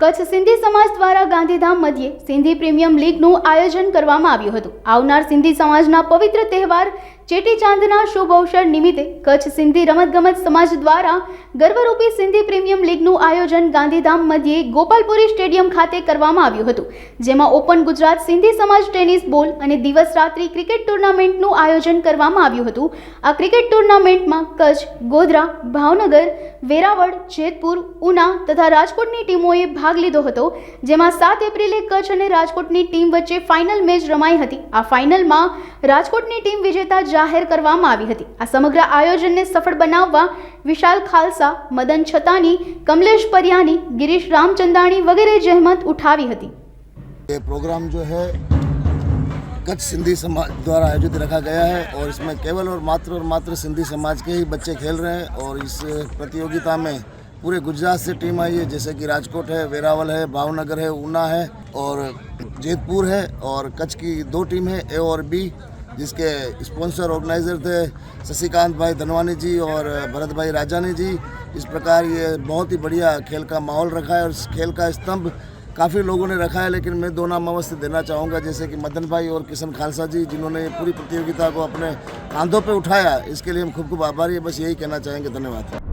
કચ્છ સિંધી સમાજ દ્વારા ગાંધીધામ મધ્યે સિંધી પ્રીમિયમ લીગનું આયોજન કરવામાં આવ્યું હતું। આવનાર સિંધી સમાજના પવિત્ર તહેવાર ચેટીચાંદના શુભ અવસર નિમિત્તે કચ્છ સિંધી રમતગમત સમાજ દ્વારા ગર્વરૂપી સિંધી પ્રીમિયમ લીગનું આયોજન ગાંધીધામ મધ્યે ગોપાલપુરી સ્ટેડિયમ ખાતે કરવામાં આવ્યું હતું, જેમાં ઓપન ગુજરાત સિંધી સમાજ ટેનિસ બોલ અને દિવસ રાત્રિ ક્રિકેટ ટુર્નામેન્ટનું આયોજન કરવામાં આવ્યું હતું। આ ક્રિકેટ ટુર્નામેન્ટમાં કચ્છ, ગોધરા, ભાવનગર, વેરાવળ, જેતપુર, ઉના તથા રાજકોટની ટીમોએ ભાગ લીધો હતો, જેમાં 7 એપ્રિલે કચ્છ અને રાજકોટની ટીમ વચ્ચે ફાઇનલ મેચ રમાઈ હતી। આ ફાઇનલમાં રાજકોટની ટીમ વિજેતા જાહેર કરવામાં આવી હતી। આ સમગ્ર આયોજનને સફળ બનાવવા વિશાલ ખાલસા, મદન છતાની, કમલેશ परियानी, गिरीश रामचंदानी वगैरह जहमत उठावी थी। ये प्रोग्राम जो है कच्छ सिंधी समाज द्वारा आयोजित रखा गया है और इसमें केवल और मात्र सिंधी समाज के ही बच्चे खेल रहे हैं और इस प्रतियोगिता में पूरे गुजरात से टीम आई है, जैसे कि राजकोट है, वेरावल है, भावनगर है, ऊना है और जेतपुर है और कच्छ की 2 टीम है ए और बी, जिसके स्पॉन्सर ऑर्गेनाइजर थे शशिकांत भाई धनवानी जी और भरत भाई राजानी जी। इस प्रकार ये बहुत ही बढ़िया खेल का माहौल रखा है और इस खेल का स्तंभ काफ़ी लोगों ने रखा है, लेकिन मैं 2 नाम अवश्य देना चाहूँगा, जैसे कि मदन भाई और किशन खालसा जी, जिन्होंने पूरी प्रतियोगिता को अपने कांधों पे उठाया। इसके लिए हम खूब आभारी है। बस यही कहना चाहेंगे। धन्यवाद।